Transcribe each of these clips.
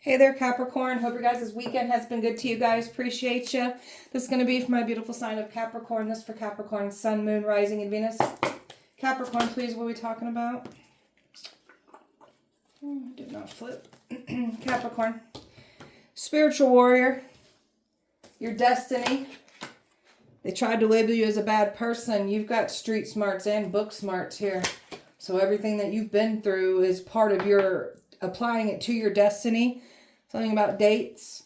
Hey there, Capricorn. Hope your guys' weekend has been good to you guys. Appreciate you. This is going to be for my beautiful sign of Capricorn. This for Capricorn, Sun, Moon, Rising, and Venus. Capricorn, please, what are we talking about? Did not flip. Capricorn. Spiritual warrior. Your destiny. They tried to label you as a bad person. You've got street smarts and book smarts here. So everything that you've been through is part of your applying it to your destiny. Something about dates.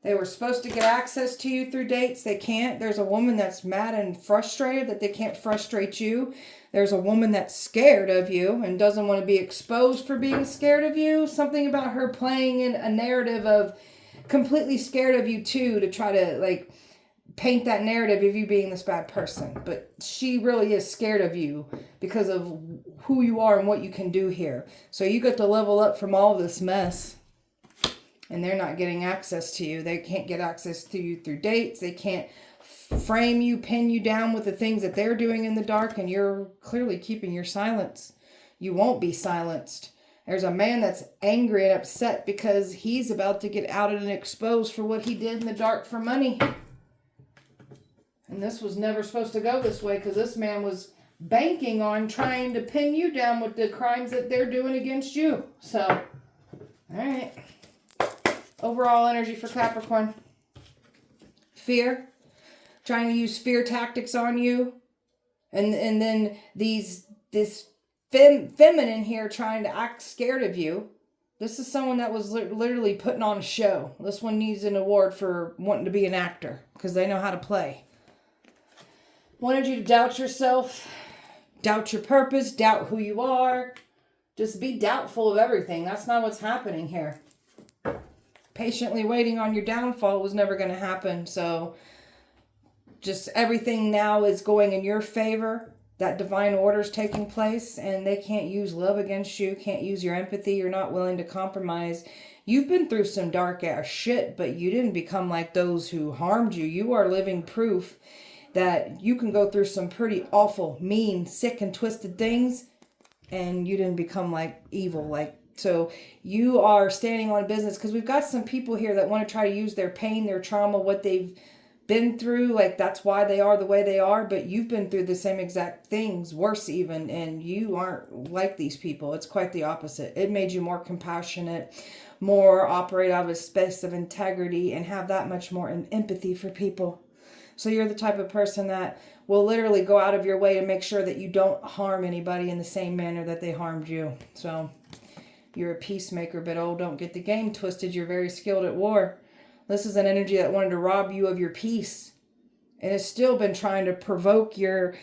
They were supposed to get access to you through dates. They can't. There's a woman that's mad and frustrated that they can't frustrate you. There's a woman that's scared of you and doesn't want to be exposed for being scared of you. Something about her playing in a narrative of completely scared of you too, to try to like paint that narrative of you being this bad person. But she really is scared of you because of who you are and what you can do here. So you get to level up from all this mess. And they're not getting access to you. They can't get access to you through dates. They can't frame you, pin you down with the things that they're doing in the dark. And you're clearly keeping your silence. You won't be silenced. There's a man that's angry and upset because he's about to get outed and exposed for what he did in the dark for money. And this was never supposed to go this way because this man was banking on trying to pin you down with the crimes that they're doing against you. So, all right. Overall energy for Capricorn. Fear. Trying to use fear tactics on you. And then this feminine here trying to act scared of you. This is someone that was literally putting on a show. This one needs an award for wanting to be an actor. Because they know how to play. Wanted you to doubt yourself. Doubt your purpose. Doubt who you are. Just be doubtful of everything. That's not what's happening here. Patiently waiting on your downfall was never going to happen. So just everything now is going in your favor. That divine order is taking place and they can't use love against you. Can't use your empathy. You're not willing to compromise. You've been through some dark ass shit, but you didn't become like those who harmed you. You are living proof that you can go through some pretty awful, mean, sick and twisted things and you didn't become like evil. So you are standing on business because we've got some people here that want to try to use their pain, their trauma, what they've been through. Like that's why they are the way they are. But you've been through the same exact things, worse even. And you aren't like these people. It's quite the opposite. It made you more compassionate, more operate out of a space of integrity and have that much more empathy for people. So you're the type of person that will literally go out of your way to make sure that you don't harm anybody in the same manner that they harmed you. So you're a peacemaker, but oh, don't get the game twisted. You're very skilled at war. This is an energy that wanted to rob you of your peace. And it's still been trying to provoke you,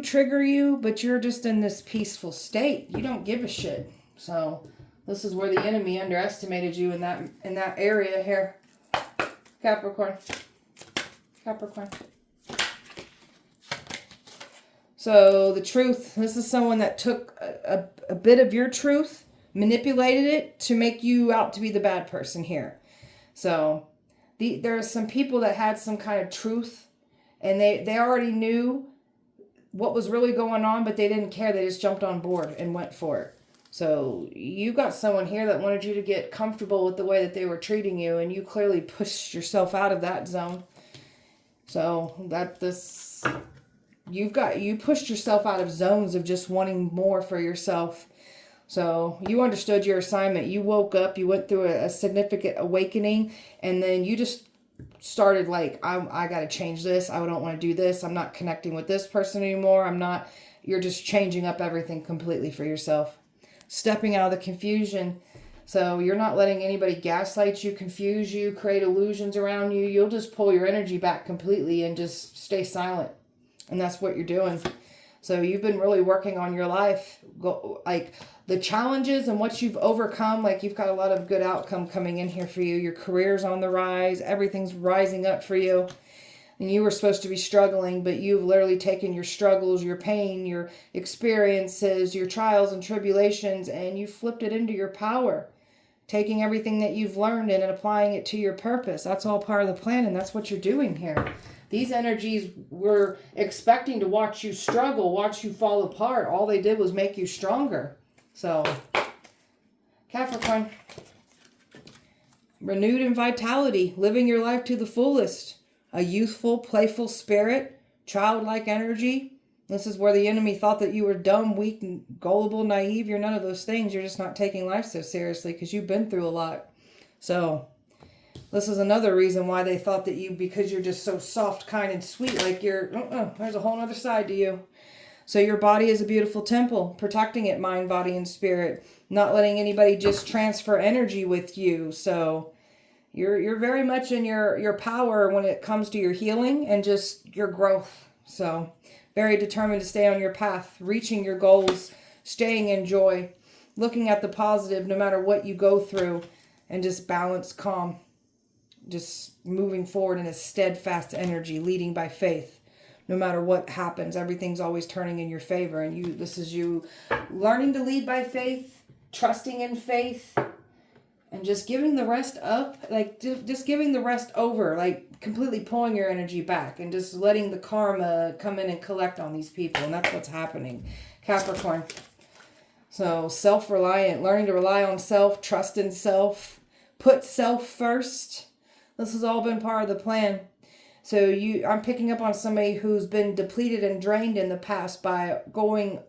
trigger you, but you're just in this peaceful state. You don't give a shit. So this is where the enemy underestimated you in that area here. Capricorn. So the truth, this is someone that took a bit of your truth, manipulated it to make you out to be the bad person here. So there are some people that had some kind of truth and they already knew what was really going on, but they didn't care. They just jumped on board and went for it. So you got someone here that wanted you to get comfortable with the way that they were treating you and you clearly pushed yourself out of that zone. So you pushed yourself out of zones of just wanting more for yourself. So you understood your assignment. You woke up, you went through a significant awakening, and then you just started like, I got to change this. I don't want to do this. I'm not connecting with this person anymore. You're just changing up everything completely for yourself. Stepping out of the confusion. So you're not letting anybody gaslight you, confuse you, create illusions around you. You'll just pull your energy back completely and just stay silent. And that's what you're doing. So you've been really working on your life. Like the challenges and what you've overcome, like you've got a lot of good outcome coming in here for you. Your career's on the rise. Everything's rising up for you. And you were supposed to be struggling, but you've literally taken your struggles, your pain, your experiences, your trials and tribulations, and you flipped it into your power. Taking everything that you've learned and applying it to your purpose. That's all part of the plan, and that's what you're doing here. These energies were expecting to watch you struggle, watch you fall apart. All they did was make you stronger. So, Capricorn. renewed in vitality, living your life to the fullest. A youthful, playful spirit, childlike energy. This is where the enemy thought that you were dumb, weak, and gullible, naive. You're none of those things. You're just not taking life so seriously because you've been through a lot. So this is another reason why they thought that you, because you're just so soft, kind, and sweet, like you're, there's a whole other side to you. So your body is a beautiful temple, protecting it, mind, body, and spirit. Not letting anybody just transfer energy with you. So you're very much in your power when it comes to your healing and just your growth. So very determined to stay on your path, reaching your goals, staying in joy, looking at the positive no matter what you go through, and just balance, calm, just moving forward in a steadfast energy, leading by faith. No matter what happens, everything's always turning in your favor. And this is you learning to lead by faith, trusting in faith, and just giving the rest up, like just giving the rest over, like completely pulling your energy back and just letting the karma come in and collect on these people. And that's what's happening, Capricorn. So self-reliant, learning to rely on self, trust in self, put self first. This has all been part of the plan. So I'm picking up on somebody who's been depleted and drained in the past by going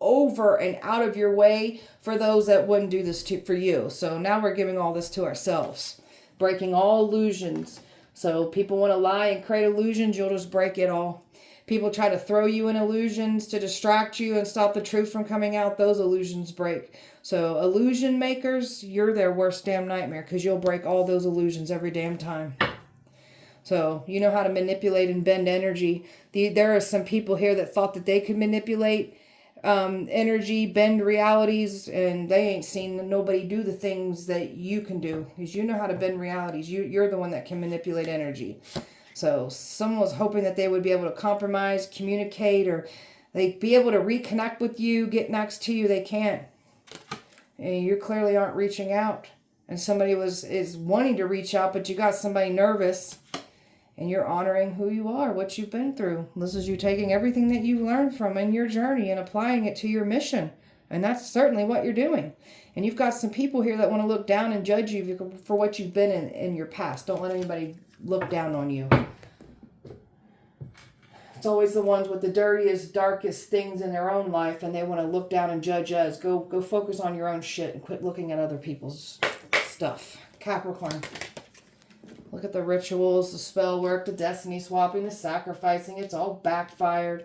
over and out of your way for those that wouldn't do this for you. So now we're giving all this to ourselves, breaking all illusions. So people want to lie and create illusions, you'll just break it all. People try to throw you in illusions to distract you and stop the truth from coming out. Those illusions break. So illusion makers, you're their worst damn nightmare because you'll break all those illusions every damn time. So you know how to manipulate and bend energy. There are some people here that thought that they could manipulate energy, bend realities, and they ain't seen nobody do the things that you can do, because you know how to bend realities. You're the one that can manipulate energy. So someone was hoping that they would be able to compromise, communicate, or they'd be able to reconnect with you, get next to you. They can't. And you clearly aren't reaching out. And somebody is wanting to reach out, but you got somebody nervous. And you're honoring who you are, what you've been through. This is you taking everything that you've learned from in your journey and applying it to your mission. And that's certainly what you're doing. And you've got some people here that want to look down and judge you for what you've been in your past. Don't let anybody look down on you. It's always the ones with the dirtiest, darkest things in their own life, and they want to look down and judge us. Go focus on your own shit and quit looking at other people's stuff. Capricorn. Look at the rituals, the spell work, the destiny swapping, the sacrificing. It's all backfired.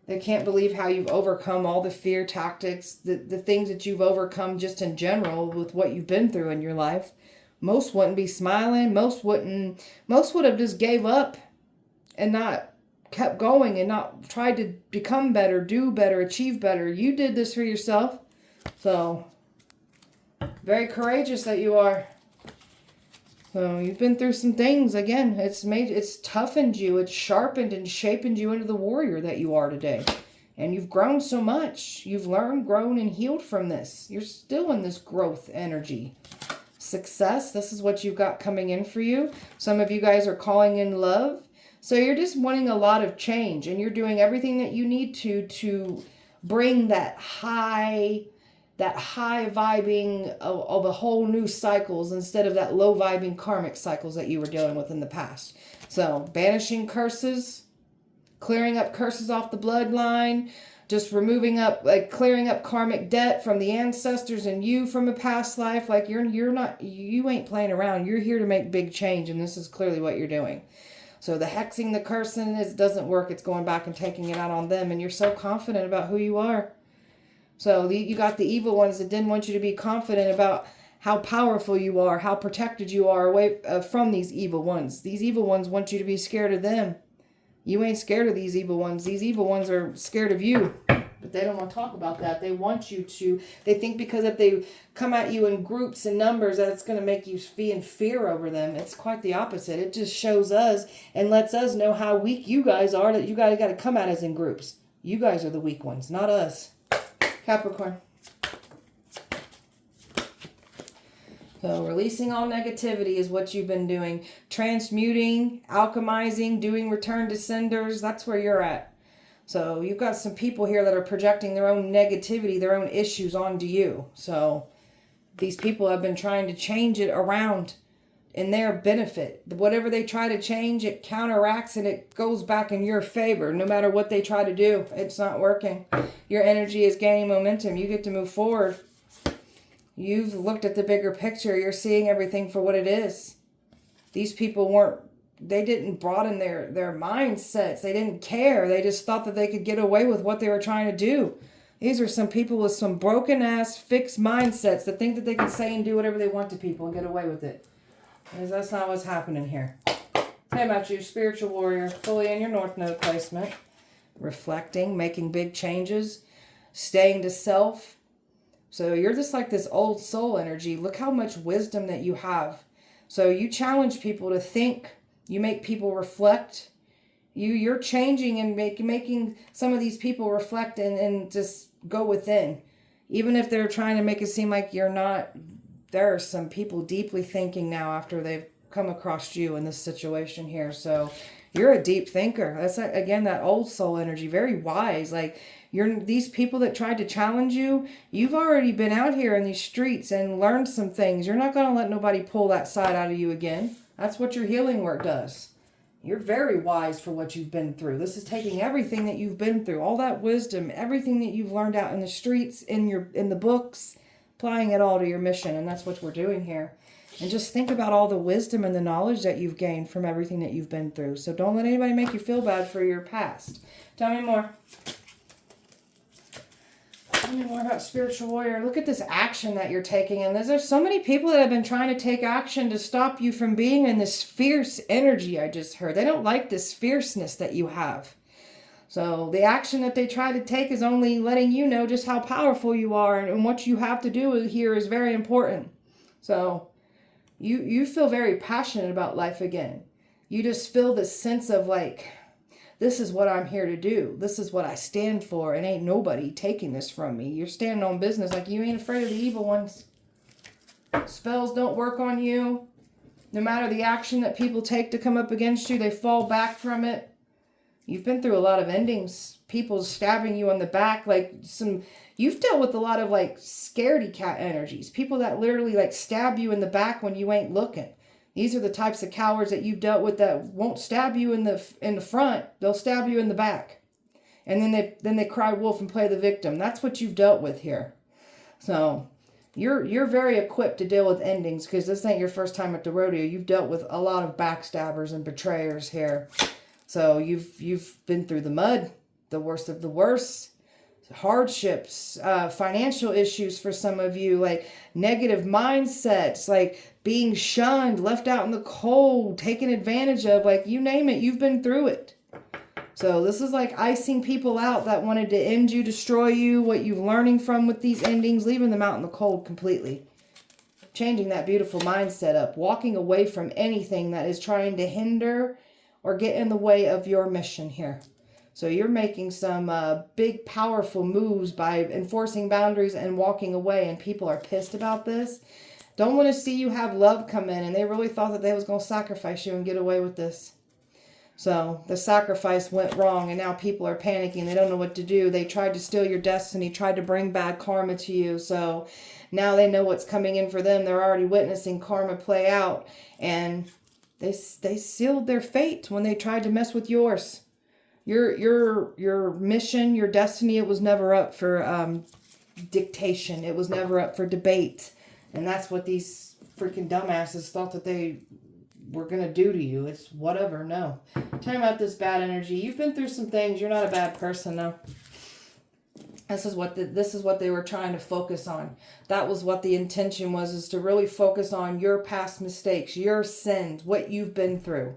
They can't believe how you've overcome all the fear tactics, the things that you've overcome just in general with what you've been through in your life. Most wouldn't be smiling. Most would have just gave up and not kept going and not tried to become better, do better, achieve better. You did this for yourself. So, very courageous that you are. So you've been through some things. Again, it's toughened you, it's sharpened and shaped you into the warrior that you are today. And you've grown so much. You've learned, grown, and healed from this. You're still in this growth energy. Success, this is what you've got coming in for you. Some of you guys are calling in love. So you're just wanting a lot of change, and you're doing everything that you need to bring that high vibing of a whole new cycles instead of that low vibing karmic cycles that you were dealing with in the past. So banishing curses, clearing up curses off the bloodline, just clearing up karmic debt from the ancestors and you from a past life. Like you ain't playing around. You're here to make big change, and this is clearly what you're doing. So the hexing, the cursing, it doesn't work. It's going back and taking it out on them, and you're so confident about who you are. So you got the evil ones that didn't want you to be confident about how powerful you are, how protected you are away from these evil ones. These evil ones want you to be scared of them. You ain't scared of these evil ones. These evil ones are scared of you. But they don't want to talk about that. They want you to. They think because if they come at you in groups and numbers that it's going to make you be in fear over them. It's quite the opposite. It just shows us and lets us know how weak you guys are, that you guys got to come at us in groups. You guys are the weak ones, not us. Capricorn. So releasing all negativity is what you've been doing. Transmuting, alchemizing, doing return to senders. That's where you're at. So you've got some people here that are projecting their own negativity, their own issues onto you. So These people have been trying to change it around in their benefit. Whatever they try to change, it counteracts and it goes back in your favor. No matter what they try to do, it's not working. Your energy is gaining momentum. You get to move forward. You've looked at the bigger picture. You're seeing everything for what it is. These people they didn't broaden their mindsets. They didn't care. They just thought that they could get away with what they were trying to do. These are some people with some broken ass fixed mindsets that think that they can say and do whatever they want to people and get away with it. Because that's not what's happening here. Hey, about you, spiritual warrior, fully in your North Node placement. Reflecting, making big changes, staying to self. So you're just like this old soul energy. Look how much wisdom that you have. So you challenge people to think. You make people reflect. You're changing and making some of these people reflect and just go within. Even if they're trying to make it seem like you're not. There are some people deeply thinking now after they've come across you in this situation here. So you're a deep thinker. That's, again, that old soul energy. Very wise. Like, these people that tried to challenge you, you've already been out here in these streets and learned some things. You're not going to let nobody pull that side out of you again. That's what your healing work does. You're very wise for what you've been through. This is taking everything that you've been through, all that wisdom, everything that you've learned out in the streets, in the books, applying it all to your mission. And that's what we're doing here. And just think about all the wisdom and the knowledge that you've gained from everything that you've been through. So don't let anybody make you feel bad for your past. Tell me more. Tell me more about spiritual warrior. Look at this action that you're taking. And there's so many people that have been trying to take action to stop you from being in this fierce energy I just heard. They don't like this fierceness that you have. So the action that they try to take is only letting you know just how powerful you are. And what you have to do here is very important. So you feel very passionate about life again. You just feel this sense of like, this is what I'm here to do. This is what I stand for. And ain't nobody taking this from me. You're standing on business like you ain't afraid of the evil ones. Spells don't work on you. No matter the action that people take to come up against you, they fall back from it. You've been through a lot of endings. People stabbing you on the back. You've dealt with a lot of like scaredy cat energies. People that literally like stab you in the back when you ain't looking. These are the types of cowards that you've dealt with that won't stab you in the front. They'll stab you in the back. And then they cry wolf and play the victim. That's what you've dealt with here. So you're very equipped to deal with endings because this ain't your first time at the rodeo. You've dealt with a lot of backstabbers and betrayers here. So you've been through the mud, the worst of the worst. Hardships, financial issues for some of you, like negative mindsets, like being shunned, left out in the cold, taken advantage of, like you name it, you've been through it. So this is like icing people out that wanted to end you, destroy you, what you're learning from with these endings, leaving them out in the cold completely. Changing that beautiful mindset up, walking away from anything that is trying to hinder or get in the way of your mission here. So you're making some big, powerful moves by enforcing boundaries and walking away, and people are pissed about this. Don't want to see you have love come in, and they really thought that they was going to sacrifice you and get away with this. So the sacrifice went wrong, and now people are panicking. They don't know what to do. They tried to steal your destiny, tried to bring bad karma to you. So now they know what's coming in for them. They're already witnessing karma play out, and they sealed their fate when they tried to mess with yours. Your mission, your destiny, it was never up for dictation. It was never up for debate. And that's what these freaking dumbasses thought that they were going to do to you. It's whatever. No. Tell me about this bad energy. You've been through some things. You're not a bad person, though. This is what they were trying to focus on. That was what the intention was, is to really focus on your past mistakes, your sins, what you've been through.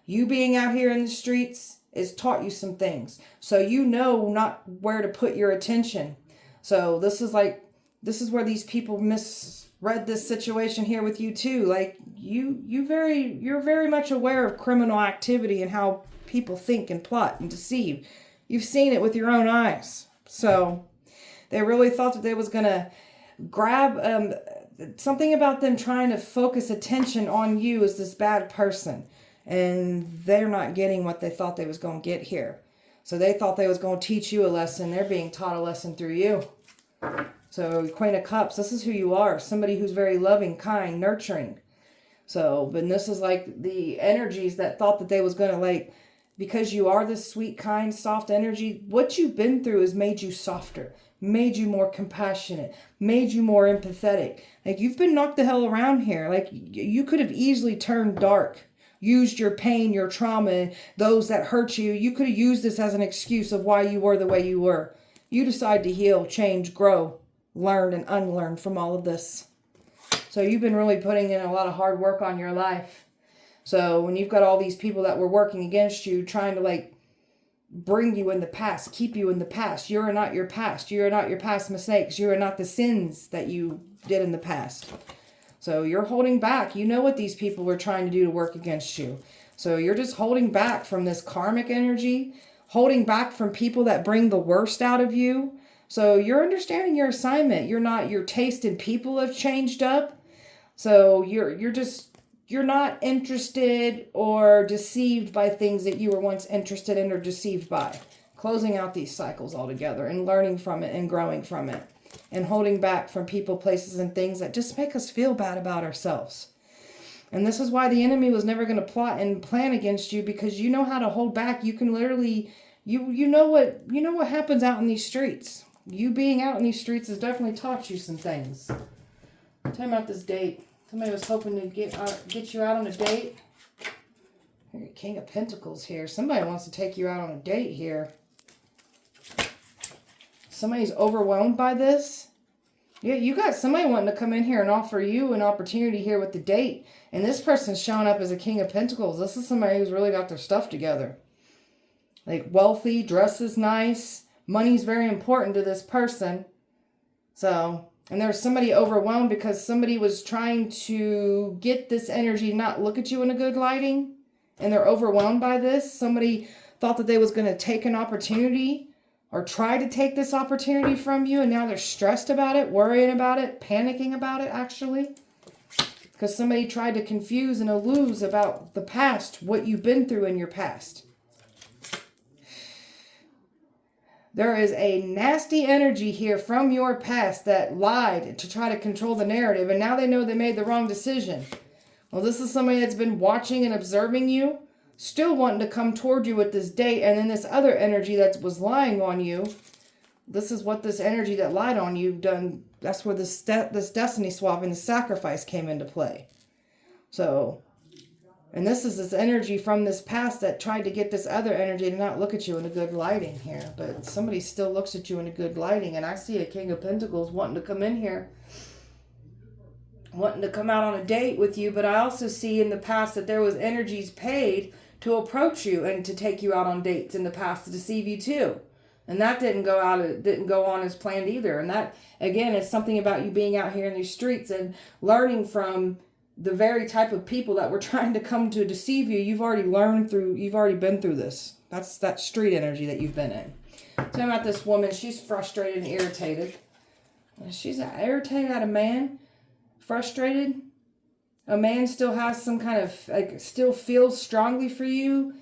You being out here in the streets has taught you some things. So you know not where to put your attention. So this is where these people misread this situation here with you too. Like you're very much aware of criminal activity and how people think and plot and deceive. You've seen it with your own eyes. So they really thought that they was going to grab something about them trying to focus attention on you as this bad person. And they're not getting what they thought they was going to get here. So they thought they was going to teach you a lesson. They're being taught a lesson through you. So So Queen of Cups, this is who you are. Somebody who's very loving, kind, nurturing. So, but this is like the energies that thought that they was going to like, because you are this sweet, kind, soft energy, what you've been through has made you softer, made you more compassionate, made you more empathetic. Like you've been knocked the hell around here. Like you could have easily turned dark, used your pain, your trauma, those that hurt you. You could have used this as an excuse of why you were the way you were. You decide to heal, change, grow, learn, and unlearn from all of this. So you've been really putting in a lot of hard work on your life. So when you've got all these people that were working against you, trying to like bring you in the past, keep you in the past. You are not your past. You are not your past mistakes. You are not the sins that you did in the past. So you're holding back. You know what these people were trying to do to work against you. So you're just holding back from this karmic energy, holding back from people that bring the worst out of you. So you're understanding your assignment. Your taste in people have changed up. So you're not interested or deceived by things that you were once interested in or deceived by. Closing out these cycles altogether and learning from it and growing from it. And holding back from people, places, and things that just make us feel bad about ourselves. And this is why the enemy was never going to plot and plan against you, because you know how to hold back. You can literally, you know what happens out in these streets. You being out in these streets has definitely taught you some things. Tell me about this date. Somebody was hoping to get you out on a date. King of Pentacles here. Somebody wants to take you out on a date here. Somebody's overwhelmed by this. Yeah, you got somebody wanting to come in here and offer you an opportunity here with the date. And this person's showing up as a King of Pentacles. This is somebody who's really got their stuff together. Like wealthy, dresses nice. Money's very important to this person. So, and there's somebody overwhelmed because somebody was trying to get this energy not look at you in a good lighting. And they're overwhelmed by this. Somebody thought that they was going to take an opportunity or try to take this opportunity from you, and now they're stressed about it, worrying about it, panicking about it, actually. Because somebody tried to confuse and elude about the past, what you've been through in your past. There is a nasty energy here from your past that lied to try to control the narrative, and now they know they made the wrong decision. Well, this is somebody that's been watching and observing you, still wanting to come toward you with this date, and then this other energy that was lying on you. This is what this energy that lied on you done. That's where this destiny swap and the sacrifice came into play. So, and this is this energy from this past that tried to get this other energy to not look at you in a good lighting here. But somebody still looks at you in a good lighting, and I see a King of Pentacles wanting to come in here, wanting to come out on a date with you. But I also see in the past that there was energies paid to approach you and to take you out on dates in the past to deceive you too. And that didn't go on as planned either. And that, again, is something about you being out here in these streets and learning from the very type of people that were trying to come to deceive you. You've already been through this. That's that street energy that you've been in. Tell me about this woman. She's frustrated and irritated. She's irritated at a man. Frustrated. A man still has some kind of, like, still feels strongly for you.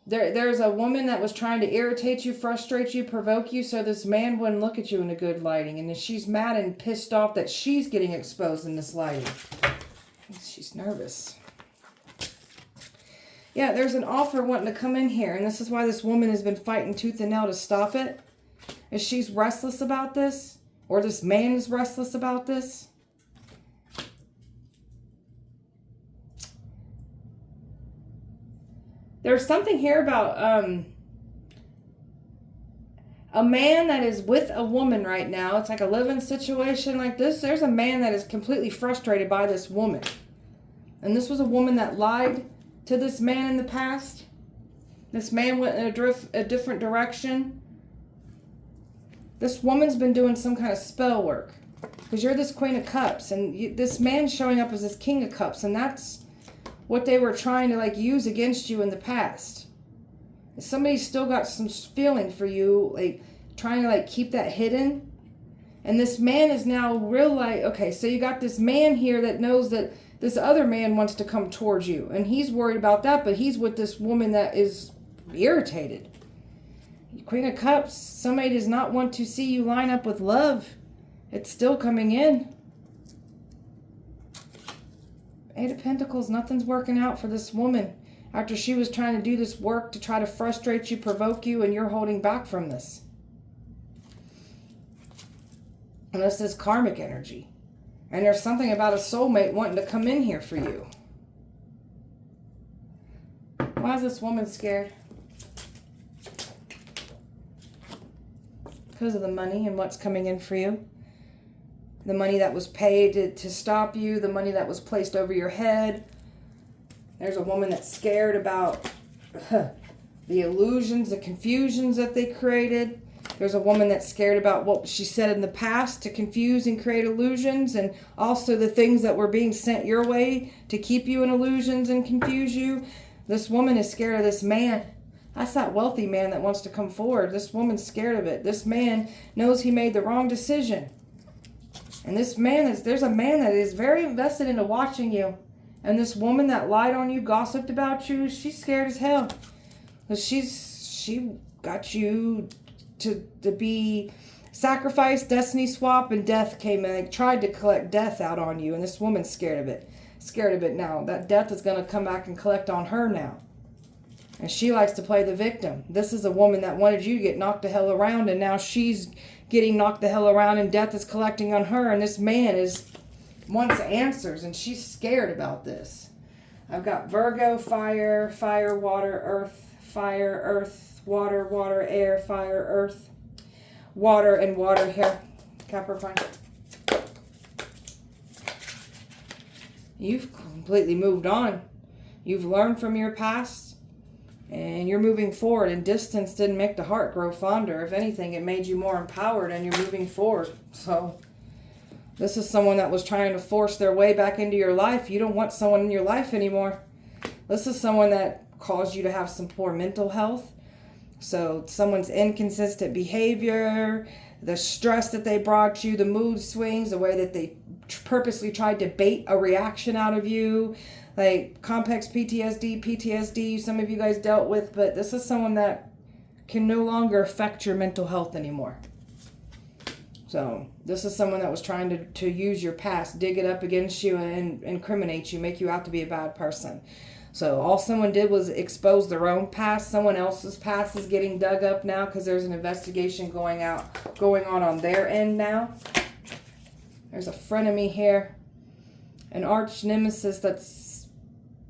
There's a woman that was trying to irritate you, frustrate you, provoke you, so this man wouldn't look at you in a good lighting. And she's mad and pissed off that she's getting exposed in this lighting. She's nervous. Yeah, there's an offer wanting to come in here, and this is why this woman has been fighting tooth and nail to stop it. Is she's restless about this, or this man is restless about this. There's something here about a man that is with a woman right now. It's like a live-in situation like this. There's a man that is completely frustrated by this woman. And this was a woman that lied to this man in the past. This man went in a different direction. This woman's been doing some kind of spell work. Because you're this Queen of Cups. And this man's showing up as this King of Cups. And that's what they were trying to like use against you in the past. Somebody's still got some feeling for you, like trying to like keep that hidden. And this man is now real like, okay, so you got this man here that knows that this other man wants to come towards you. And he's worried about that, but he's with this woman that is irritated. Queen of Cups, somebody does not want to see you line up with love. It's still coming in. 8 of Pentacles, nothing's working out for this woman. After she was trying to do this work to try to frustrate you, provoke you, and you're holding back from this. And this is karmic energy. And there's something about a soulmate wanting to come in here for you. Why is this woman scared? Because of the money and what's coming in for you. The money that was paid to stop you. The money that was placed over your head. There's a woman that's scared about the illusions, the confusions that they created. There's a woman that's scared about what she said in the past to confuse and create illusions, and also the things that were being sent your way to keep you in illusions and confuse you. This woman is scared of this man. That's that wealthy man that wants to come forward. This woman's scared of it. This man knows he made the wrong decision. And this man there's a man that is very invested into watching you. And this woman that lied on you, gossiped about you, she's scared as hell. She got you to be sacrificed, destiny swap, and death came in. They tried to collect death out on you, and this woman's scared of it. Scared of it now. That death is going to come back and collect on her now. And she likes to play the victim. This is a woman that wanted you to get knocked the hell around, and now she's getting knocked the hell around, and death is collecting on her, and this man wants answers, and she's scared about this. I've got Virgo, fire, fire, water, earth, fire, earth, water, water, air, fire, earth, water, and water here. Capricorn. You've completely moved on. You've learned from your past, and you're moving forward, and distance didn't make the heart grow fonder. If anything, it made you more empowered, and you're moving forward. So this is someone that was trying to force their way back into your life. You don't want someone in your life anymore. This is someone that caused you to have some poor mental health. So someone's inconsistent behavior, the stress that they brought you, the mood swings, the way that they purposely tried to bait a reaction out of you, like complex PTSD, some of you guys dealt with, but this is someone that can no longer affect your mental health anymore. So this is someone that was trying to use your past, dig it up against you and incriminate you, make you out to be a bad person. So all someone did was expose their own past. Someone else's past is getting dug up now because there's an investigation going on their end now. There's a frenemy here. An arch nemesis that's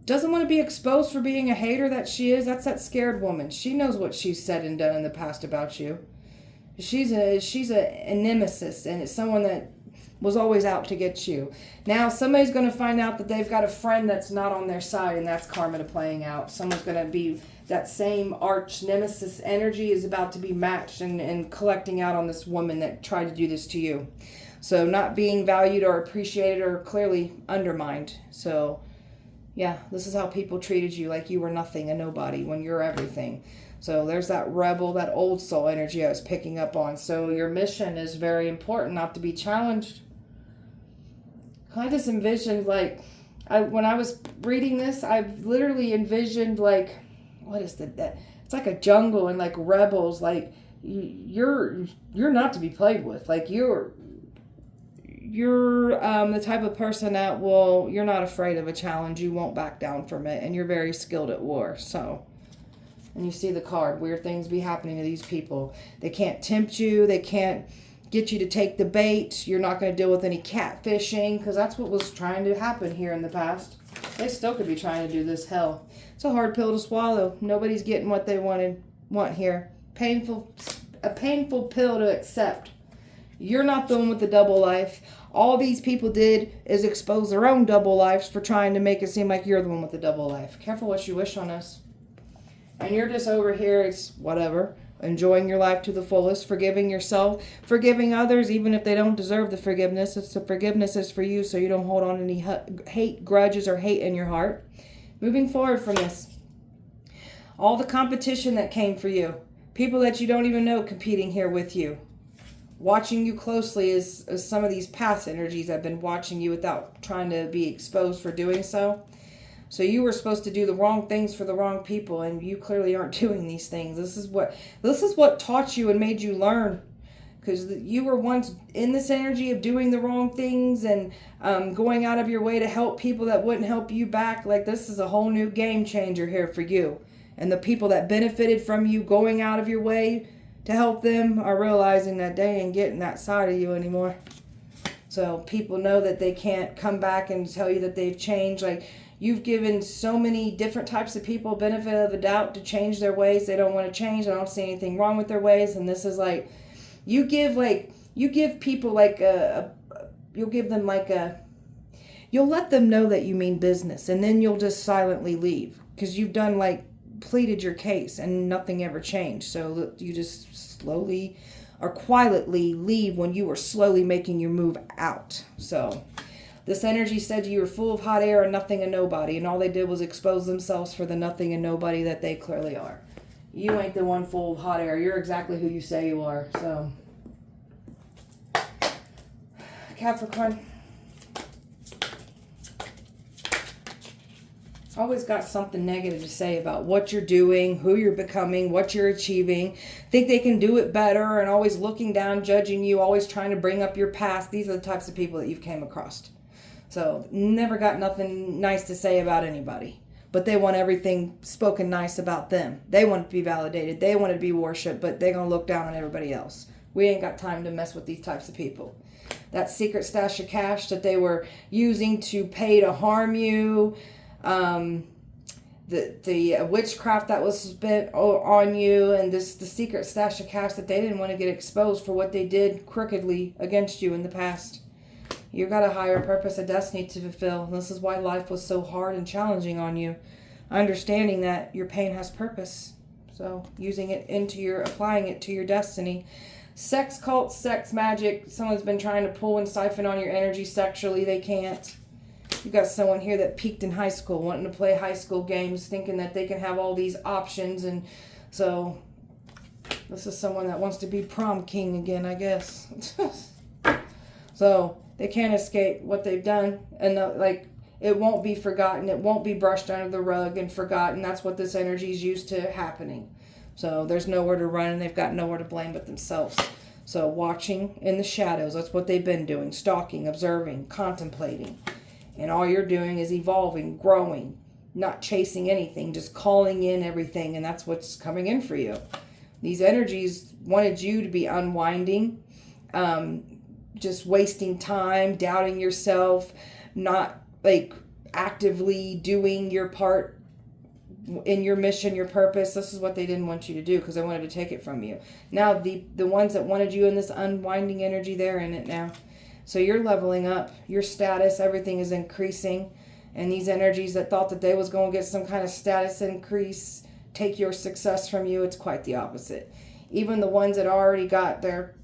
doesn't want to be exposed for being a hater that she is. That's that scared woman. She knows what she's said and done in the past about you. She's a nemesis, and it's someone that was always out to get you. Now somebody's going to find out that they've got a friend that's not on their side, and that's karma playing out. Someone's going to be, that same arch nemesis energy is about to be matched and collecting out on this woman that tried to do this to you. So not being valued or appreciated or clearly undermined. So yeah, this is how people treated you, like you were nothing, a nobody, when you're everything. So there's that rebel, that old soul energy I was picking up on. So your mission is very important, not to be challenged. I just envisioned, like, when I was reading this, I've literally envisioned, like, what is that? It's like a jungle and like rebels. Like you're not to be played with. Like you're the type of person that you're not afraid of a challenge. You won't back down from it, and you're very skilled at war. So. And you see the card, weird things be happening to these people. They can't tempt you. They can't get you to take the bait. You're not going to deal with any catfishing, because that's what was trying to happen here in the past. They still could be trying to do this hell. It's a hard pill to swallow. Nobody's getting what they want here. A painful pill to accept. You're not the one with the double life. All these people did is expose their own double lives for trying to make it seem like you're the one with the double life. Careful what you wish on us. And you're just over here, it's whatever, enjoying your life to the fullest, forgiving yourself, forgiving others, even if they don't deserve the forgiveness. It's the forgiveness is for you, so you don't hold on to any hate, grudges, or hate in your heart. Moving forward from this. All the competition that came for you. People that you don't even know competing here with you. Watching you closely as some of these past energies have been watching you without trying to be exposed for doing so. So you were supposed to do the wrong things for the wrong people, and you clearly aren't doing these things. This is what taught you and made you learn. Because you were once in this energy of doing the wrong things and going out of your way to help people that wouldn't help you back. Like, this is a whole new game changer here for you. And the people that benefited from you going out of your way to help them are realizing that they ain't getting that side of you anymore. So people know that they can't come back and tell you that they've changed. Like, you've given so many different types of people benefit of the doubt to change their ways. They don't want to change. I don't see anything wrong with their ways. And this is like, you give people like you'll let them know that you mean business, and then you'll just silently leave because you've done like pleaded your case and nothing ever changed. So you just slowly or quietly leave when you were slowly making your move out. So this energy said you were full of hot air and nothing and nobody, and all they did was expose themselves for the nothing and nobody that they clearly are. You ain't the one full of hot air. You're exactly who you say you are. So, Capricorn, always got something negative to say about what you're doing, who you're becoming, what you're achieving. Think they can do it better, and always looking down, judging you, always trying to bring up your past. These are the types of people that you've came across. So, never got nothing nice to say about anybody. But they want everything spoken nice about them. They want to be validated. They want to be worshipped, but they're going to look down on everybody else. We ain't got time to mess with these types of people. That secret stash of cash that they were using to pay to harm you, the witchcraft that was spent on you, and the secret stash of cash that they didn't want to get exposed for what they did crookedly against you in the past. You've got a higher purpose, a destiny to fulfill. This is why life was so hard and challenging on you. Understanding that your pain has purpose. So using it applying it to your destiny. Sex cults, sex magic. Someone's been trying to pull and siphon on your energy sexually. They can't. You've got someone here that peaked in high school, wanting to play high school games, thinking that they can have all these options. And so this is someone that wants to be prom king again, I guess. So they can't escape what they've done, and it won't be forgotten. It won't be brushed under the rug and forgotten. That's what this energy is used to happening. So there's nowhere to run, and they've got nowhere to blame but themselves. So watching in the shadows, that's what they've been doing. Stalking, observing, contemplating. And all you're doing is evolving, growing, not chasing anything, just calling in everything, and that's what's coming in for you. These energies wanted you to be unwinding, just wasting time, doubting yourself, not actively doing your part in your mission, your purpose. This is what they didn't want you to do because they wanted to take it from you. Now the ones that wanted you in this unwinding energy, they're in it now. So you're leveling up. Your status, everything is increasing. And these energies that thought that they was going to get some kind of status increase, take your success from you, it's quite the opposite. Even the ones that already got their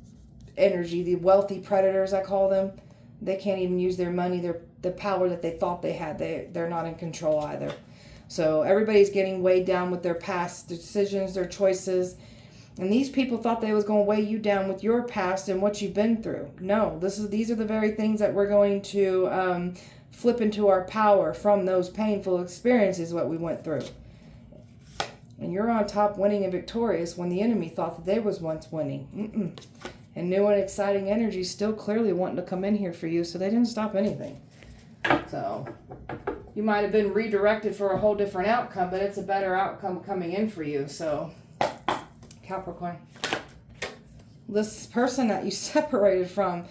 energy, the wealthy predators, I call them, they can't even use their money, the power that they thought they had. They're not in control either. So everybody's getting weighed down with their past decisions, their choices. And these people thought they was going to weigh you down with your past and what you've been through. No, these are the very things that we're going to flip into our power from those painful experiences, what we went through. And you're on top, winning and victorious, when the enemy thought that they was once winning. And new and exciting energy still clearly wanting to come in here for you, so they didn't stop anything. So you might have been redirected for a whole different outcome, but it's a better outcome coming in for you. So Capricorn, this person that you separated from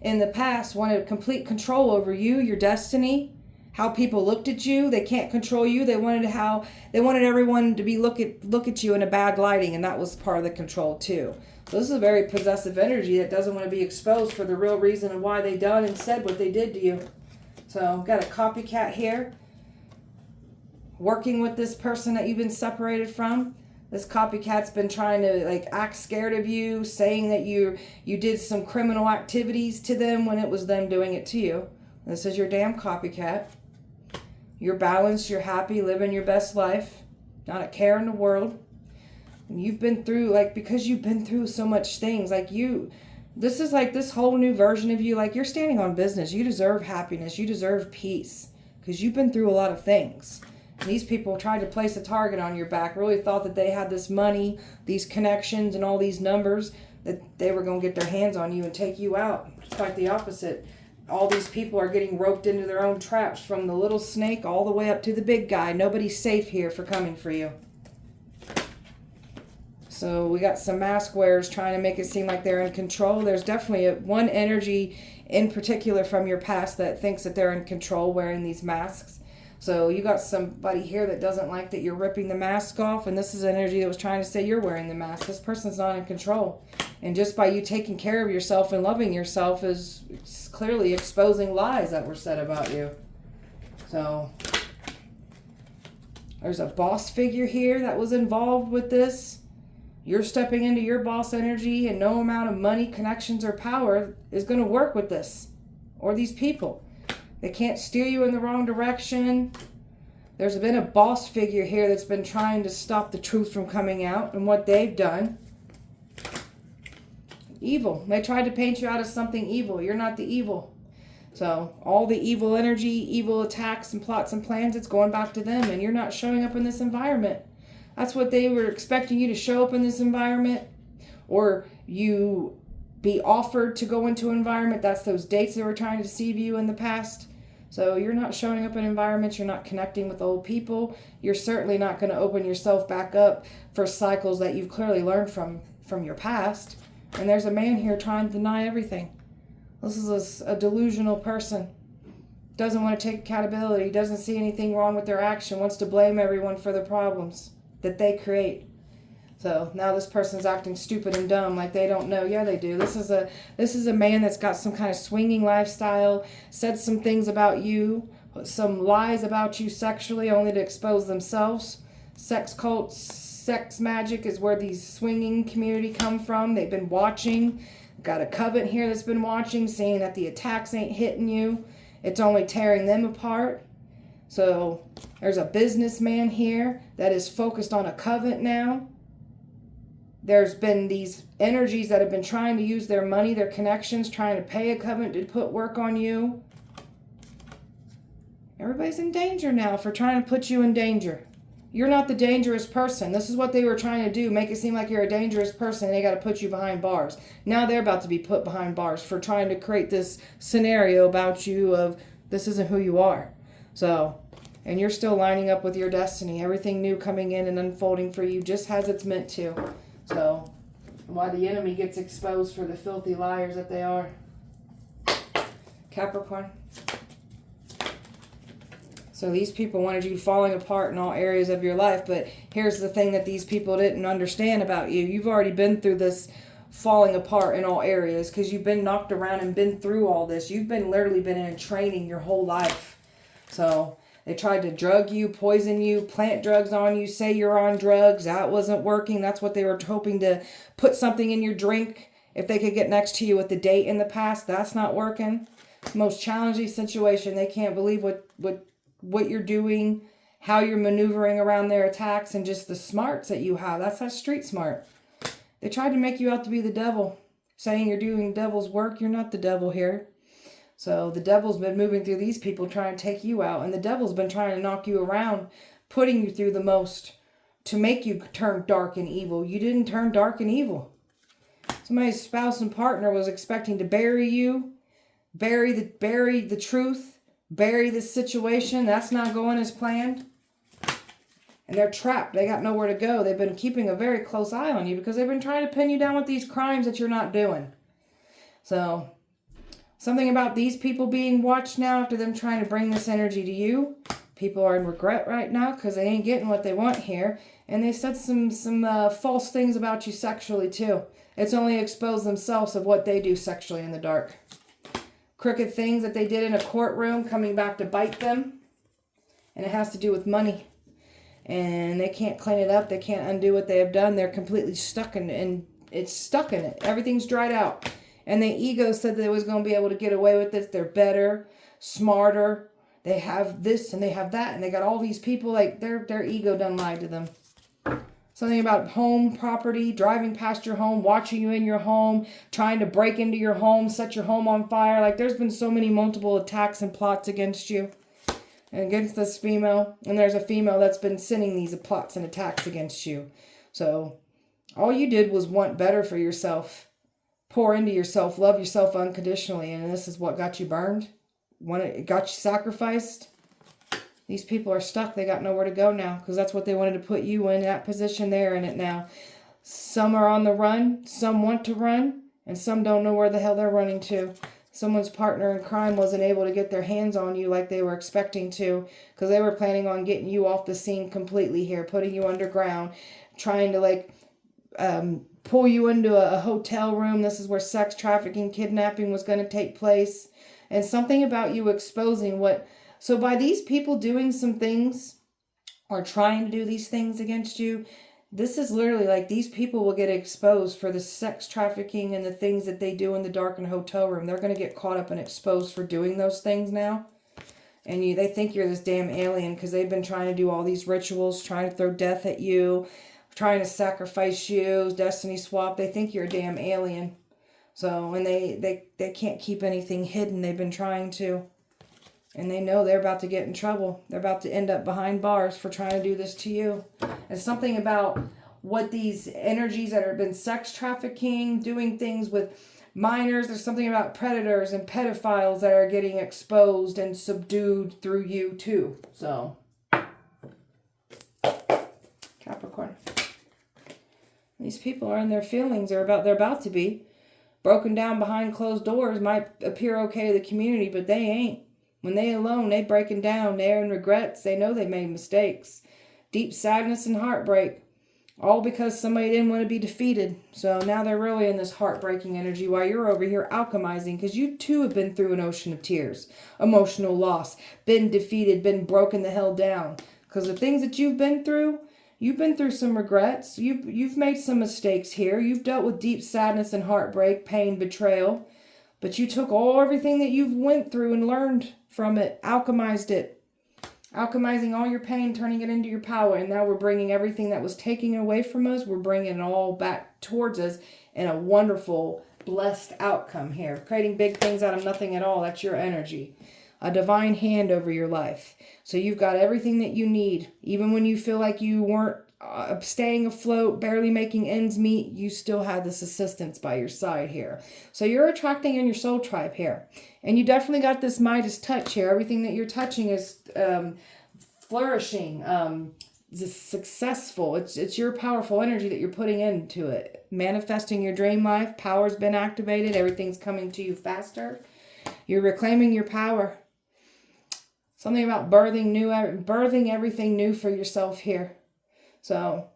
in the past wanted complete control over you, your destiny, how people looked at you. They can't control you. They wanted everyone to be look at you in a bad lighting, and that was part of the control too. So this is a very possessive energy that doesn't want to be exposed for the real reason of why they done and said what they did to you. So got a copycat here, working with this person that you've been separated from. This copycat's been trying to act scared of you, saying that you did some criminal activities to them when it was them doing it to you. This is your damn copycat. You're balanced, you're happy, living your best life, not a care in the world. And you've been through, because you've been through so much things, this is this whole new version of you, you're standing on business. You deserve happiness, you deserve peace, because you've been through a lot of things. These people tried to place a target on your back, really thought that they had this money, these connections, and all these numbers, that they were going to get their hands on you and take you out. It's quite the opposite. All these people are getting roped into their own traps, from the little snake all the way up to the big guy. Nobody's safe here for coming for you. So we got some mask wearers trying to make it seem like they're in control. There's definitely one energy in particular from your past that thinks that they're in control wearing these masks. So you got somebody here that doesn't like that you're ripping the mask off, and this is energy that was trying to say you're wearing the mask. This person's not in control. And just by you taking care of yourself and loving yourself is clearly exposing lies that were said about you. So there's a boss figure here that was involved with this. You're stepping into your boss energy, and no amount of money, connections, or power is going to work with this or these people. They can't steer you in the wrong direction. There's been a boss figure here that's been trying to stop the truth from coming out, and what they've done. Evil. They tried to paint you out as something evil. You're not the evil. So all the evil energy, evil attacks and plots and plans, it's going back to them, and you're not showing up in this environment. That's what they were expecting you to show up in this environment, or you be offered to go into an environment. That's those dates that were trying to deceive you in the past. So you're not showing up in environments. You're not connecting with old people. You're certainly not going to open yourself back up for cycles that you've clearly learned from your past. And there's a man here trying to deny everything. This is a delusional person. Doesn't want to take accountability. Doesn't see anything wrong with their action. Wants to blame everyone for the problems that they create. So now this person's acting stupid and dumb, like they don't know. Yeah, they do. This is a man that's got some kind of swinging lifestyle, said some things about you, some lies about you sexually, only to expose themselves. Sex cults, sex magic is where these swinging community come from. They've been watching. Got a coven here that's been watching, saying that the attacks ain't hitting you. It's only tearing them apart. So there's a businessman here that is focused on a coven now. There's been these energies that have been trying to use their money, their connections, trying to pay a covenant to put work on you. Everybody's in danger now for trying to put you in danger. You're not the dangerous person. This is what they were trying to do, make it seem like you're a dangerous person and they got to put you behind bars. Now they're about to be put behind bars for trying to create this scenario about you of this isn't who you are. So, and you're still lining up with your destiny. Everything new coming in and unfolding for you just as it's meant to. So, why the enemy gets exposed for the filthy liars that they are. Capricorn. So these people wanted you falling apart in all areas of your life, but here's the thing that these people didn't understand about you. You've already been through this falling apart in all areas because you've been knocked around and been through all this. You've literally been in training your whole life. So they tried to drug you, poison you, plant drugs on you, say you're on drugs. That wasn't working. That's what they were hoping to put something in your drink if they could get next to you with the date in the past. That's not working. Most challenging situation. They can't believe what you're doing, how you're maneuvering around their attacks, and just the smarts that you have. That's that street smart. They tried to make you out to be the devil, saying you're doing devil's work. You're not the devil here. So the devil's been moving through these people trying to take you out, and the devil's been trying to knock you around, putting you through the most to make you turn dark and evil. You didn't turn dark and evil. Somebody's spouse and partner was expecting to bury you, bury the truth, bury the situation. That's not going as planned. And they're trapped. They got nowhere to go. They've been keeping a very close eye on you because they've been trying to pin you down with these crimes that you're not doing. So something about these people being watched now after them trying to bring this energy to you. People are in regret right now because they ain't getting what they want here. And they said some false things about you sexually too. It's only exposed themselves of what they do sexually in the dark. Crooked things that they did in a courtroom coming back to bite them. And it has to do with money. And they can't clean it up. They can't undo what they have done. They're completely stuck in it. And it's stuck in it. Everything's dried out. And the ego said that they was going to be able to get away with this. They're better, smarter. They have this and they have that. And they got all these people, like their ego done lied to them. Something about home, property, driving past your home, watching you in your home, trying to break into your home, set your home on fire. Like there's been so many multiple attacks and plots against you and against this female. And there's a female that's been sending these plots and attacks against you. So all you did was want better for yourself. pour into yourself, love yourself unconditionally, and this is what got you burned, when it got you sacrificed. These people are stuck. They got nowhere to go now, because that's what they wanted to put you in, that position. They're in it now. Some are on the run, some want to run, and some don't know where the hell they're running to. Someone's partner in crime wasn't able to get their hands on you like they were expecting to, because they were planning on getting you off the scene completely here, putting you underground, trying to like pull you into a hotel room. This is where sex trafficking, kidnapping was going to take place. And something about you exposing what... So by these people doing some things or trying to do these things against you, this is literally like these people will get exposed for the sex trafficking and the things that they do in the darkened hotel room. They're going to get caught up and exposed for doing those things now. And they think you're this damn alien because they've been trying to do all these rituals, trying to throw death at you, trying to sacrifice you, destiny swap. They think you're a damn alien. So, and they can't keep anything hidden. They've been trying to. And they know they're about to get in trouble. They're about to end up behind bars for trying to do this to you. And something about what these energies that have been sex trafficking, doing things with minors, there's something about predators and pedophiles that are getting exposed and subdued through you too. So, Capricorn. These people are in their feelings. They're about to be. Broken down behind closed doors might appear okay to the community, but they ain't. When they alone, they breaking down. They're in regrets. They know they made mistakes. Deep sadness and heartbreak. All because somebody didn't want to be defeated. So now they're really in this heartbreaking energy while you're over here alchemizing, because you too have been through an ocean of tears. Emotional loss. Been defeated. Been broken the hell down. Because the things that you've been through some regrets. You've made some mistakes here. You've dealt with deep sadness and heartbreak, pain, betrayal. But you took everything that you've went through and learned from it, alchemized it. Alchemizing all your pain, turning it into your power. And now we're bringing everything that was taken away from us, we're bringing it all back towards us in a wonderful, blessed outcome here. Creating big things out of nothing at all. That's your energy. A divine hand over your life. So you've got everything that you need. Even when you feel like you weren't staying afloat, barely making ends meet, you still have this assistance by your side here. So you're attracting in your soul tribe here. And you definitely got this Midas touch here. Everything that you're touching is flourishing, successful. It's your powerful energy that you're putting into it. Manifesting your dream life. Power's been activated. Everything's coming to you faster. You're reclaiming your power. Something about birthing everything new for yourself here. So,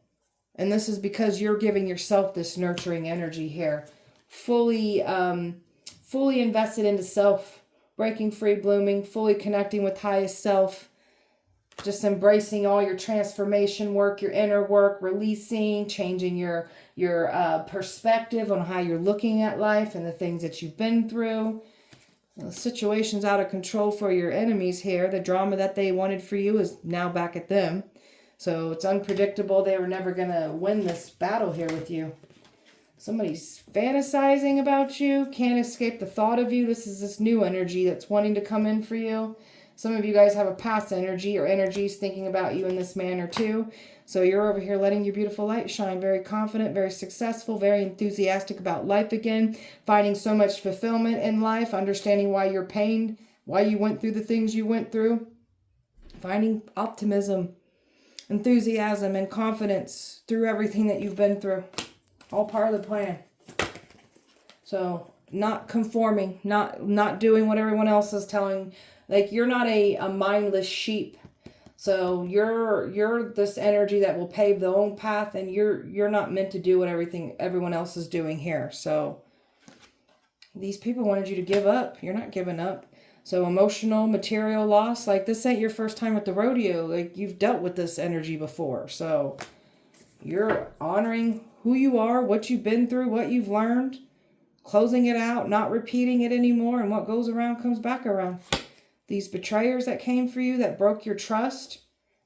and this is because you're giving yourself this nurturing energy here. Fully invested into self. Breaking free, blooming. Fully connecting with highest self. Just embracing all your transformation work, your inner work, releasing, changing your perspective on how you're looking at life and the things that you've been through. The situation's out of control for your enemies here. The drama that they wanted for you is now back at them. So it's unpredictable. They were never going to win this battle here with you. Somebody's fantasizing about you. Can't escape the thought of you. This is this new energy that's wanting to come in for you. Some of you guys have a past energy or energies thinking about you in this manner too. So you're over here letting your beautiful light shine. Very confident, very successful, very enthusiastic about life again. Finding so much fulfillment in life. Understanding why you're pained. Why you went through the things you went through. Finding optimism, enthusiasm, and confidence through everything that you've been through. All part of the plan. So not conforming. Not doing what everyone else is telling. Like you're not a mindless sheep. So you're this energy that will pave their own path, and you're not meant to do what everyone else is doing here. So these people wanted you to give up. You're not giving up. So emotional, material loss, like this ain't your first time at the rodeo. Like you've dealt with this energy before. So you're honoring who you are, what you've been through, what you've learned, closing it out, not repeating it anymore, and what goes around comes back around. These betrayers that came for you, that broke your trust,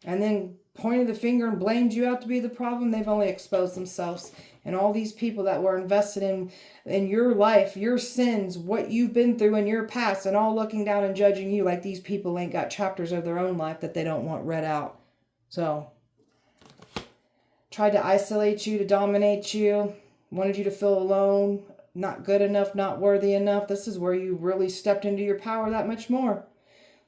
and then pointed the finger and blamed you out to be the problem, they've only exposed themselves. And all these people that were invested in your life, your sins, what you've been through in your past, and all looking down and judging you like these people ain't got chapters of their own life that they don't want read out. So, tried to isolate you, to dominate you, wanted you to feel alone, not good enough, not worthy enough. This is where you really stepped into your power that much more.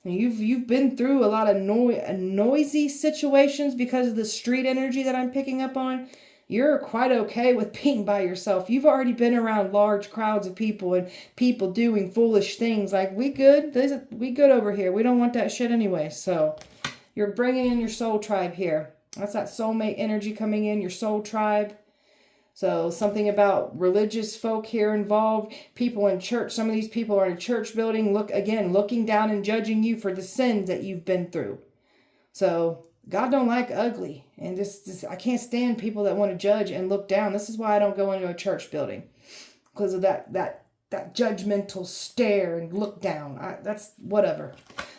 And you've been through a lot of noisy situations because of the street energy that I'm picking up on. You're quite okay with being by yourself. You've already been around large crowds of people and people doing foolish things. Like, we good over here. We don't want that shit anyway. So you're bringing in your soul tribe here. That's that soulmate energy coming in, your soul tribe. So something about religious folk here involved, people in church. Some of these people are in a church building, looking down and judging you for the sins that you've been through. So God don't like ugly. And I can't stand people that want to judge and look down. This is why I don't go into a church building. Because of that judgmental stare and look down. That's whatever.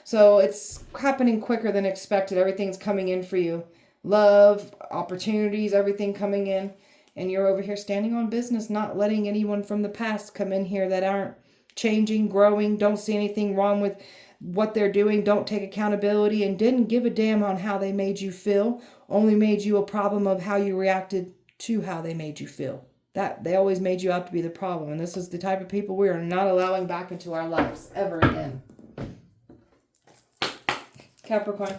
So it's happening quicker than expected. Everything's coming in for you. Love, opportunities, everything coming in. And you're over here standing on business, not letting anyone from the past come in here that aren't changing, growing, don't see anything wrong with what they're doing, don't take accountability, and didn't give a damn on how they made you feel, only made you a problem of how you reacted to how they made you feel. That they always made you out to be the problem. And this is the type of people we are not allowing back into our lives ever again. Capricorn.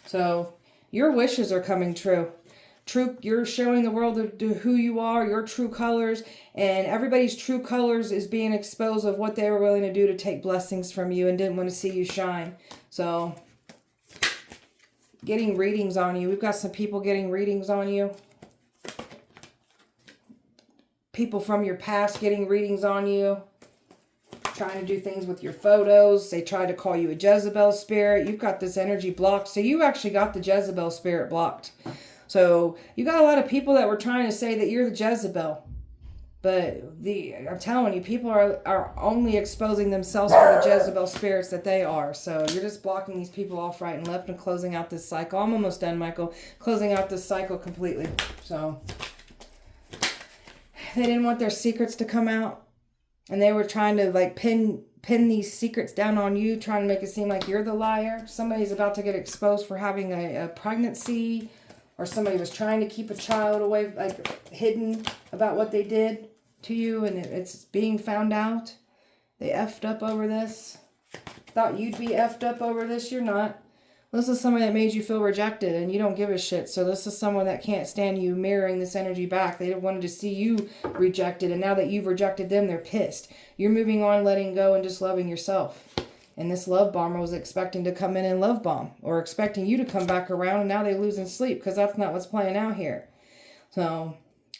So your wishes are coming true. You're showing the world who you are, your true colors, and everybody's true colors is being exposed of what they were willing to do to take blessings from you and didn't want to see you shine. So, getting readings on you. We've got some people getting readings on you. People from your past getting readings on you. Trying to do things with your photos. They tried to call you a Jezebel spirit. You've got this energy blocked. So you actually got the Jezebel spirit blocked. So you got a lot of people that were trying to say that you're the Jezebel. But I'm telling you, people are only exposing themselves for the Jezebel spirits that they are. So you're just blocking these people off right and left and closing out this cycle. I'm almost done, Michael. Closing out this cycle completely. So they didn't want their secrets to come out. And they were trying to like pin these secrets down on you, trying to make it seem like you're the liar. Somebody's about to get exposed for having a pregnancy. Or somebody was trying to keep a child away, like hidden about what they did to you, and it's being found out. They effed up over this. Thought you'd be effed up over this. You're not. This is somebody that made you feel rejected, and you don't give a shit. So this is someone that can't stand you mirroring this energy back. They wanted to see you rejected, and now that you've rejected them, they're pissed. You're moving on, letting go, and just loving yourself. And this love bomber was expecting to come in and love bomb. Or expecting you to come back around. And now they're losing sleep. Because that's not what's playing out here. So,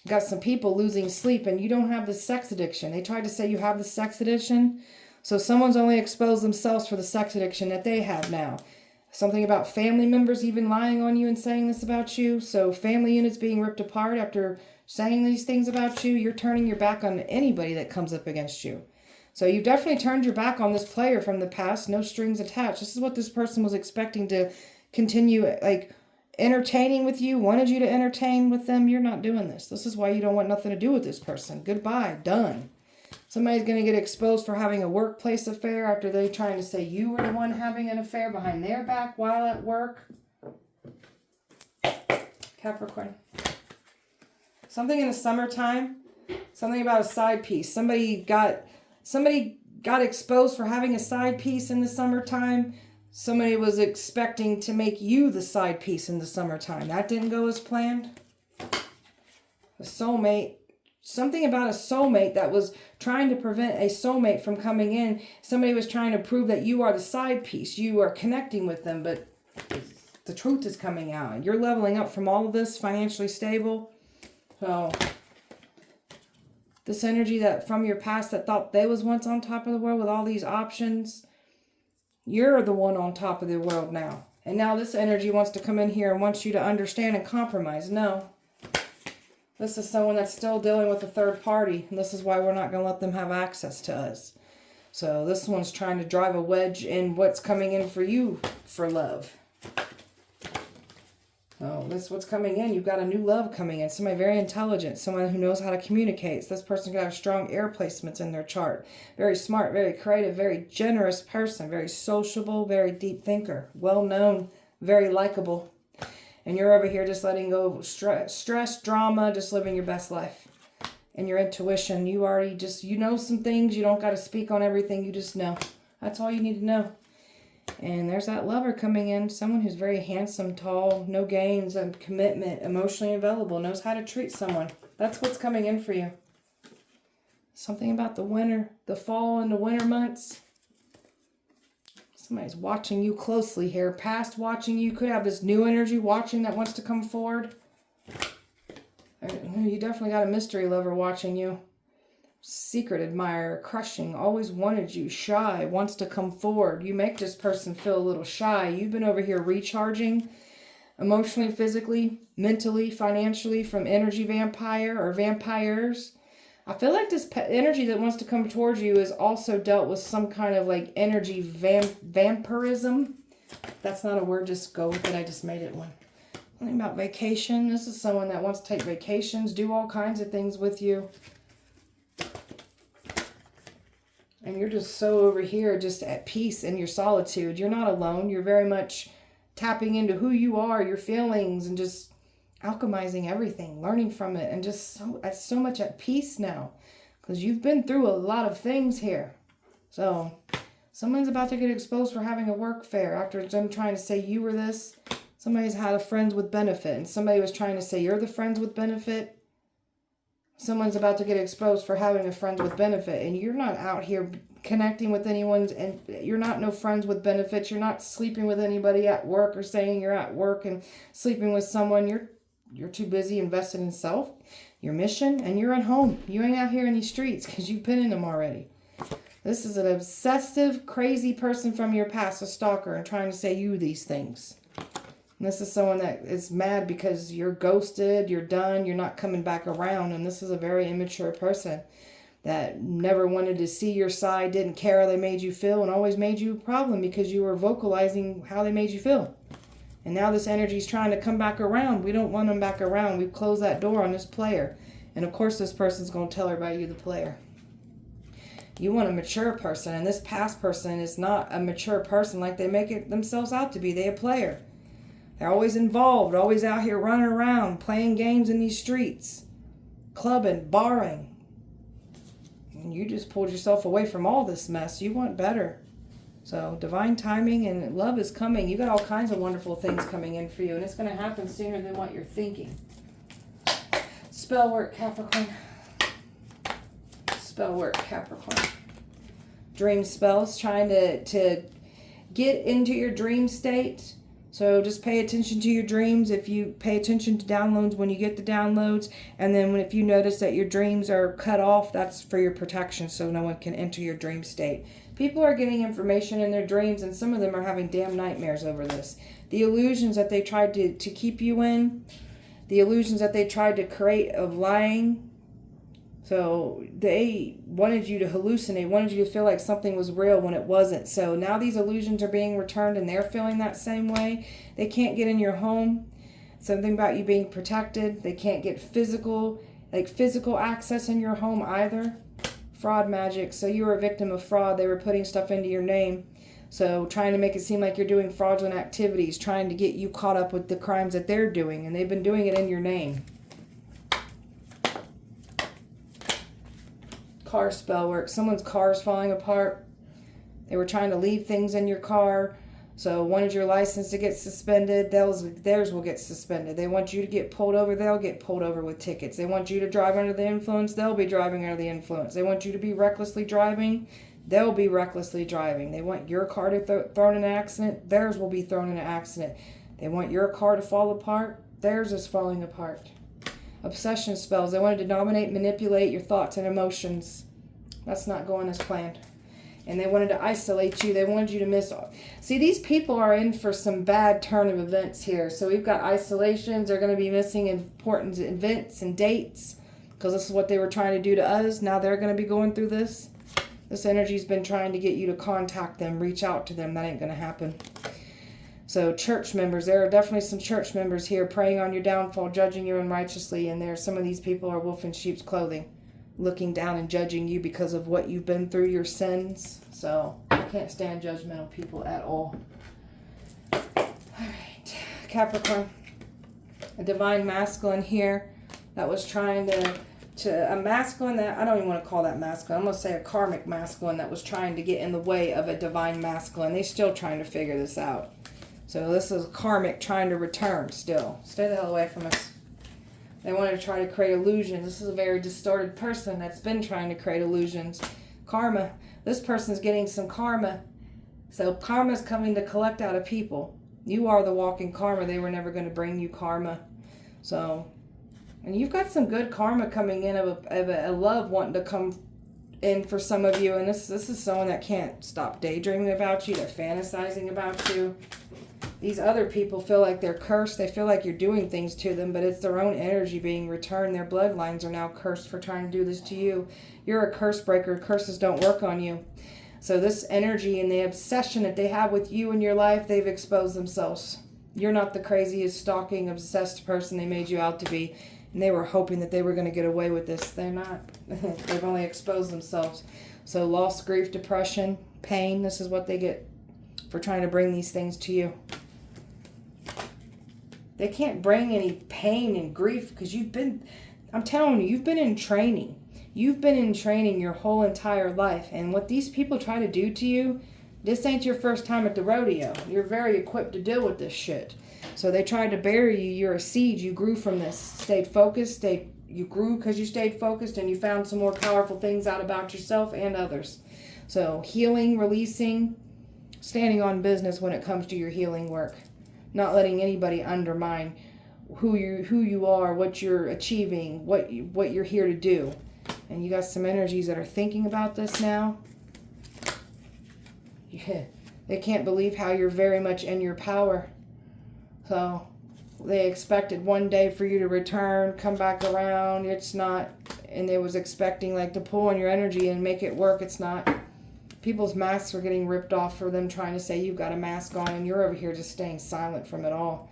got some people losing sleep. And you don't have the sex addiction. They tried to say you have the sex addiction. So someone's only exposed themselves for the sex addiction that they have now. Something about family members even lying on you and saying this about you. So family units being ripped apart after saying these things about you. You're turning your back on anybody that comes up against you. So you've definitely turned your back on this player from the past. No strings attached. This is what this person was expecting to continue, like, entertaining with you. Wanted you to entertain with them. You're not doing this. This is why you don't want nothing to do with this person. Goodbye. Done. Somebody's going to get exposed for having a workplace affair after they trying to say you were the one having an affair behind their back while at work. Capricorn. Something in the summertime. Something about a side piece. Somebody got exposed for having a side piece in the summertime. Somebody was expecting to make you the side piece in the summertime. That didn't go as planned. A soulmate. Something about a soulmate that was trying to prevent a soulmate from coming in. Somebody was trying to prove that you are the side piece. You are connecting with them, but the truth is coming out. You're leveling up from all of this, financially stable. So this energy that from your past that thought they was once on top of the world with all these options, you're the one on top of the world now. And now this energy wants to come in here and wants you to understand and compromise. No. This is someone that's still dealing with a third party. And this is why we're not going to let them have access to us. So this one's trying to drive a wedge in what's coming in for you for love. Oh, this is what's coming in. You've got a new love coming in. Somebody very intelligent. Someone who knows how to communicate. So this person could have strong air placements in their chart. Very smart, very creative, very generous person. Very sociable, very deep thinker. Well known, very likable. And you're over here just letting go of stress, drama, just living your best life. and your intuition. You already just, you know some things. You don't got to speak on everything. You just know. That's all you need to know. And there's that lover coming in. Someone who's very handsome, tall, no games, and commitment, emotionally available, knows how to treat someone. That's what's coming in for you. Something about the winter, the fall and the winter months. Somebody's watching you closely here. Past watching you. Could have this new energy watching that wants to come forward. You definitely got a mystery lover watching you. Secret admirer, crushing, always wanted you, shy, wants to come forward. You make this person feel a little shy. You've been over here recharging emotionally, physically, mentally, financially from energy vampire or vampires. I feel like this energy that wants to come towards you is also dealt with some kind of like energy vampirism. That's not a word, just go with it. I just made it one. Something about vacation. This is someone that wants to take vacations, do all kinds of things with you. And you're just so over here, just at peace in your solitude. You're not alone. You're very much tapping into who you are, your feelings, and just alchemizing everything, learning from it, and just so much at peace now. Because you've been through a lot of things here. So, someone's about to get exposed for having a work affair after them trying to say you were this. Somebody's had a friends with benefit, and somebody was trying to say you're the friends with benefit. Someone's about to get exposed for having a friend with benefit, and you're not out here connecting with anyone, and you're not no friends with benefits. You're not sleeping with anybody at work or saying you're at work and sleeping with someone. You're too busy invested in self, your mission, and you're at home. You ain't out here in these streets because you've been in them already. This is an obsessive, crazy person from your past, a stalker, and trying to say you these things. And this is someone that is mad because you're ghosted, you're done, you're not coming back around. And this is a very immature person that never wanted to see your side, didn't care how they made you feel, and always made you a problem because you were vocalizing how they made you feel. And now this energy is trying to come back around. We don't want them back around. We've closed that door on this player. And of course this person's going to tell everybody you're the player. You want a mature person, and this past person is not a mature person like they make it themselves out to be. They're a player. They're always involved, always out here running around, playing games in these streets, clubbing, barring. And you just pulled yourself away from all this mess. You want better. So divine timing and love is coming. You got all kinds of wonderful things coming in for you, and it's going to happen sooner than what you're thinking. Spellwork, Capricorn. Spellwork, Capricorn. Dream spells, trying to get into your dream state. So just pay attention to your dreams. If you pay attention to downloads when you get the downloads, and then if you notice that your dreams are cut off, that's for your protection so no one can enter your dream state. People are getting information in their dreams, and some of them are having damn nightmares over this. The illusions that they tried to keep you in, the illusions that they tried to create of lying. So they wanted you to hallucinate, wanted you to feel like something was real when it wasn't. So now these illusions are being returned and they're feeling that same way. They can't get in your home. Something about you being protected. They can't get physical access in your home either. Fraud magic. So you were a victim of fraud. They were putting stuff into your name. So trying to make it seem like you're doing fraudulent activities, trying to get you caught up with the crimes that they're doing. And they've been doing it in your name. Car spell work. Someone's car is falling apart. They were trying to leave things in your car. So wanted your license to get suspended. Theirs will get suspended. They want you to get pulled over. They'll get pulled over with tickets. They want you to drive under the influence. They'll be driving under the influence. They want you to be recklessly driving. They'll be recklessly driving. They want your car to thrown in an accident. Theirs will be thrown in an accident. They want your car to fall apart. Theirs is falling apart. Obsession spells. They wanted to dominate, manipulate your thoughts and emotions. That's not going as planned. And they wanted to isolate you. They wanted you to miss. See, these people are in for some bad turn of events here. So we've got isolations. They're going to be missing important events and dates because this is what they were trying to do to us. Now they're going to be going through this. This energy's been trying to get you to contact them, reach out to them. That ain't going to happen. So church members, there are definitely some church members here preying on your downfall, judging you unrighteously. And some of these people are wolf in sheep's clothing, looking down and judging you because of what you've been through, your sins. So I can't stand judgmental people at all. All right, Capricorn, a divine masculine here that was trying to to a masculine that, I don't even want to call that masculine. I'm going to say a karmic masculine that was trying to get in the way of a divine masculine. They're still trying to figure this out. So this is karmic trying to return still. Stay the hell away from us. They want to try to create illusions. This is a very distorted person that's been trying to create illusions. Karma. This person's getting some karma. So karma's coming to collect out of people. You are the walking karma. They were never going to bring you karma. So, and you've got some good karma coming in of a love wanting to come in for some of you. And this is someone that can't stop daydreaming about you. They're fantasizing about you. These other people feel like they're cursed. They feel like you're doing things to them, but it's their own energy being returned. Their bloodlines are now cursed for trying to do this to you. You're a curse breaker. Curses don't work on you. So this energy and the obsession that they have with you in your life, they've exposed themselves. You're not the craziest, stalking, obsessed person they made you out to be. And they were hoping that they were going to get away with this. They're not. They've only exposed themselves. So loss, grief, depression, pain, this is what they get for trying to bring these things to you. They can't bring any pain and grief because I'm telling you, you've been in training. You've been in training your whole entire life. And what these people try to do to you, this ain't your first time at the rodeo. You're very equipped to deal with this shit. So they tried to bury you. You're a seed. You grew from this. Stayed focused. You grew because you stayed focused and you found some more powerful things out about yourself and others. So healing, releasing, standing on business when it comes to your healing work. Not letting anybody undermine who you are, what you're achieving, what you're here to do. And you got some energies that are thinking about this now. Yeah, they can't believe how you're very much in your power. So they expected one day for you to return, come back around. It's not. And they was expecting like to pull on your energy and make it work. It's not. People's masks are getting ripped off for them trying to say you've got a mask on and you're over here just staying silent from it all.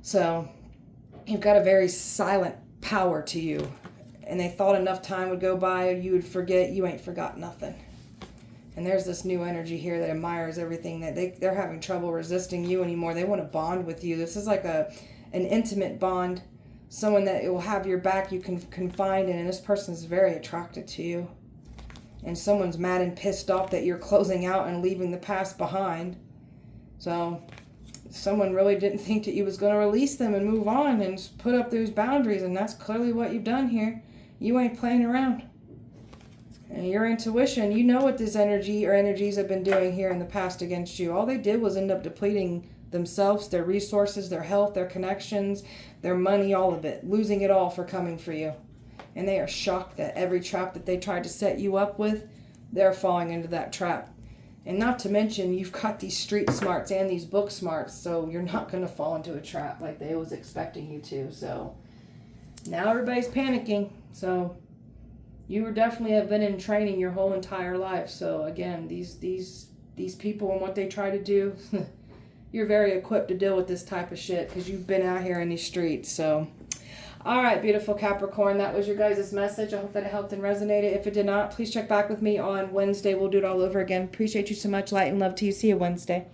So you've got a very silent power to you. And they thought enough time would go by, you would forget. You ain't forgot nothing. And there's this new energy here that admires everything. That they're having trouble resisting you anymore. They want to bond with you. This is like an intimate bond. Someone that will have your back you can confide in. And this person is very attracted to you. And someone's mad and pissed off that you're closing out and leaving the past behind. So someone really didn't think that you was going to release them and move on and put up those boundaries. And that's clearly what you've done here. You ain't playing around. And your intuition, you know what this energy or energies have been doing here in the past against you. All they did was end up depleting themselves, their resources, their health, their connections, their money, all of it. Losing it all for coming for you. And they are shocked that every trap that they tried to set you up with, they're falling into that trap. And not to mention, you've got these street smarts and these book smarts, so you're not going to fall into a trap like they was expecting you to. So now everybody's panicking. So you definitely have been in training your whole entire life. So again, these people and what they try to do, you're very equipped to deal with this type of shit because you've been out here in these streets. So all right, beautiful Capricorn, that was your guys' message. I hope that it helped and resonated. If it did not, please check back with me on Wednesday. We'll do it all over again. Appreciate you so much. Light and love to you. See you Wednesday.